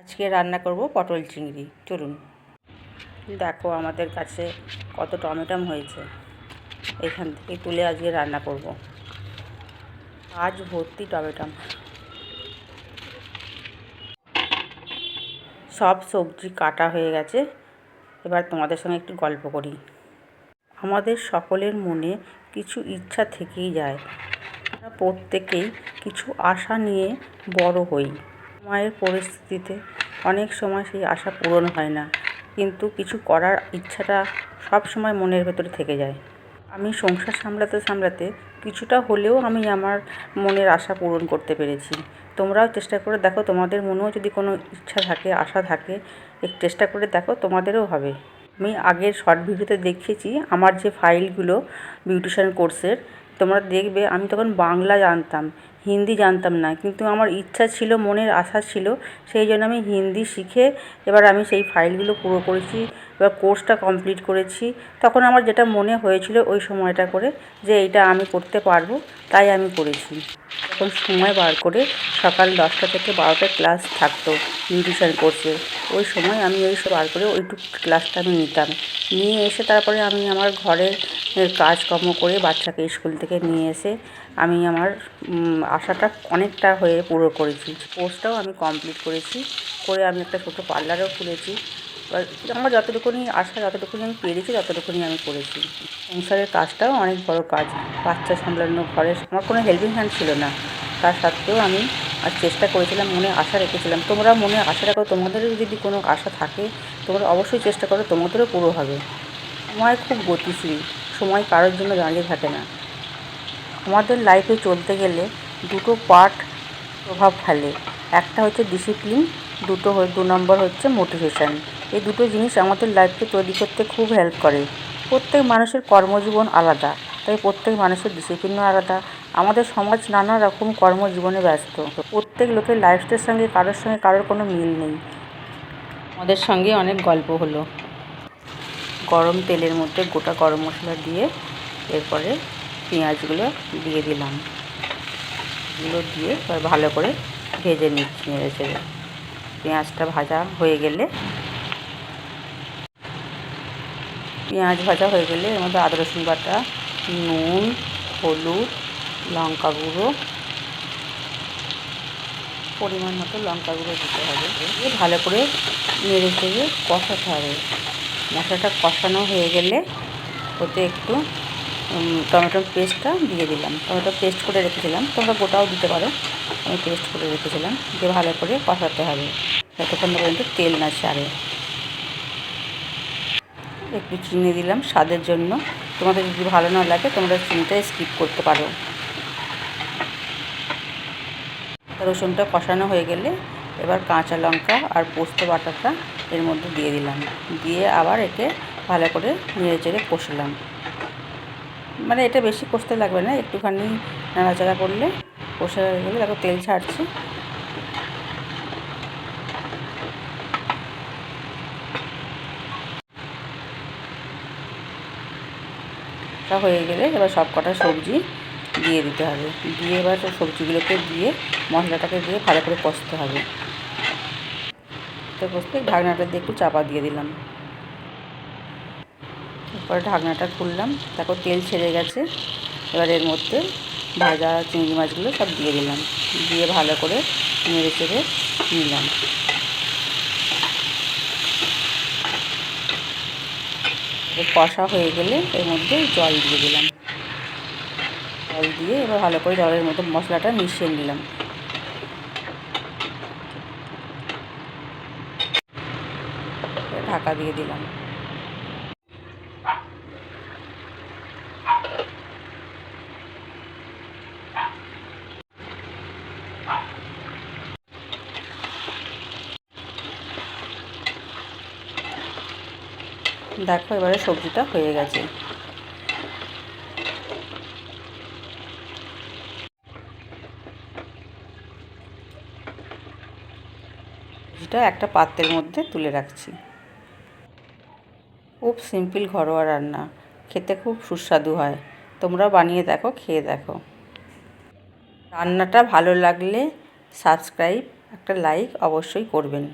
আজকে রান্না করব পটল চিংড়ি। চলুন। দেখো আমাদের কাছে কত টমেটো হয়েছে, এখান থেকে তুলে আজকে রান্না করব। আজ ভর্তি টমেটো। সব সবজি কাটা হয়ে গেছে। এবার তোমাদের সঙ্গে একটু গল্প করি। আমাদের সকলের মনে কিছু ইচ্ছা থেকেই যায়। আমরা প্রত্যেকেই কিছু আশা নিয়ে বড় হই। সময়ের পরিস্থিতিতে অনেক সময় সেই আশা পূরণ হয় না, কিন্তু কিছু করার ইচ্ছাটা সব সময় মনের ভেতরে থেকে যায়। আমি সংসার সামলাতে সামলাতে কিছুটা হলেও আমি আমার মনের আশা পূরণ করতে পেরেছি। তোমরাও চেষ্টা করে দেখো, তোমাদের মনেও যদি কোনো ইচ্ছা থাকে, আশা থাকে, একটু চেষ্টা করে দেখো, তোমাদেরও হবে। আমি আগের শর্ট ভিডিওতে দেখিয়েছি আমার যে ফাইলগুলো বিউটিশিয়ান কোর্সের। তোমরা দেখবে আমি তখন বাংলা জানতাম, হিন্দি জানতাম না, কিন্তু আমার ইচ্ছা ছিল, মনের আশা ছিল, সেই জন্য আমি হিন্দি শিখে এবার আমি সেই ফাইলগুলো পুরো করেছি। এবার কোর্সটা কমপ্লিট করেছি। তখন আমার যেটা মনে হয়েছিল ওই সময়টা করে যে এইটা আমি করতে পারবো, তাই আমি করেছি। তখন সময় বার করে সকাল 10টা থেকে 12টায় ক্লাস থাকতো বিউটিশিয়ান কোর্সে। ওই সময় আমি ওই সব বার করে ওইটুকু ক্লাসটা আমি নিতাম। নিয়ে এসে তারপরে আমি আমার ঘরের কাজকর্ম করে বাচ্চাকে স্কুল থেকে নিয়ে এসে আমি আমার আশাটা অনেকটা হয়ে পুরো করেছি। কোর্সটাও আমি কমপ্লিট করেছি। করে আমি একটা ছোটো পার্লারও খুলেছি। আমার যতটুকুনি আশা, যতটুকুনি আমি পেরেছি ততটুকুনি আমি করেছি। সংসারের কাজটাও অনেক বড় কাজ। বাচ্চা সামলানো, ঘরের আমার কোনো হেল্পিং হ্যান্ড ছিল না, তা সত্ত্বেও আমি চেষ্টা করেছিলাম, মনে আশা রেখেছিলাম। তোমরা মনে আশা রাখো, তোমাদেরও যদি কোনো আশা থাকে তোমরা অবশ্যই চেষ্টা করো, তোমাদেরও পুরো হবে। সময় খুব গতিশীল, সময় কারোর জন্য দাঁড়িয়ে থাকে না। আমাদের লাইফে চলতে গেলে দুটো পার্ট প্রভাব ফেলে। একটা হচ্ছে ডিসিপ্লিন, 2 নম্বর হচ্ছে মোটিভেশান। এই দুটো জিনিস আমাদের লাইফকে তৈরি করতে খুব হেল্প করে। প্রত্যেক মানুষের কর্মজীবন আলাদা, তাই প্রত্যেক মানুষের ডিসিপ্লিনও আলাদা। আমাদের সমাজ নানা রকম কর্মজীবনে ব্যস্ত। প্রত্যেক লোকের লাইফস্টাইলের সঙ্গে কারোর কোনো মিল নেই। আমাদের সঙ্গে অনেক গল্প হলো। গরম তেলের মধ্যে গোটা গরম মশলা দিয়ে এরপরে পেঁয়াজগুলো দিয়ে দিলাম। এগুলো দিয়ে এবার ভালো করে ভেজে নিচ্ছি নেড়ে চেড়ে। পেঁয়াজটা ভাজা হয়ে গেলে এর মধ্যে আদা রসুন বাটা, নুন, হলুদ, লঙ্কা গুঁড়ো, পরিমাণ মতো লঙ্কা গুঁড়ো দিতে হবে। দিয়ে ভালো করে নেড়ে চেড়ে কষাতে হবে। মশলাটা কষানো হয়ে গেলে ওতে একটু টমেটোর পেস্টটা দিয়ে দিলাম। টমেটো পেস্ট করে রেখেছিলাম, তোমরা গোটাও দিতে পারো, আমি পেস্ট করে রেখেছিলাম। দিয়ে ভালো করে কষাতে হবে যতক্ষণ পর্যন্ত তেল না ছাড়ে। একটু চিনি দিলাম স্বাদের জন্য। তোমাদের যদি ভালো না লাগে তোমরা চিনিটা স্কিপ করতে পারো। রসুনটা কষানো হয়ে গেলে এবার কাঁচা লঙ্কা আর পোস্ত বাটাটা এর মধ্যে দিয়ে দিলাম। দিয়ে আবার একে ভালো করে নেড়ে চেড়ে কষলাম। মানে এটা বেশি কষতে লাগবে না, একটুখানি নাড়াচাড়া করলে কষে হয়ে গেলে দেখো তেল ছাড়ছে। হয়ে গেলে এবার সব কটা সবজি দিয়ে দিতে হবে। দিয়ে এবার সবজিগুলোকে দিয়ে মশলাটাকে দিয়ে ভালো করে কষতে হবে। তো কষতে ঢাকনাটা দিয়ে একটু চাপা দিয়ে দিলাম। এরপরে ঢাকনাটা খুললাম, দেখো তেল ছেড়ে গেছে। এবার এর মধ্যে ভাজা চিংড়ি মাছগুলো সব দিয়ে দিলাম। দিয়ে ভালো করে নেড়ে চেড়ে নিলাম। কষা হয়ে গেলে এর মধ্যে জল দিয়ে দিলাম। জল দিয়ে এবার ভালো করে জলের মধ্যে মশলাটা মিশিয়ে নিলাম। ঢাকা দিয়ে দিলাম। দেখো এবারে সবজিটা হয়ে গেছে। সবজিটা একটা পাত্রের মধ্যে তুলে রাখছি। খুব সিম্পল ঘরোয়া রান্না, খেতে খুব সুস্বাদু হয়। তোমরা বানিয়ে দেখো, খেয়ে দেখো। রান্নাটা ভালো লাগলে সাবস্ক্রাইব, একটা লাইক অবশ্যই করবেন।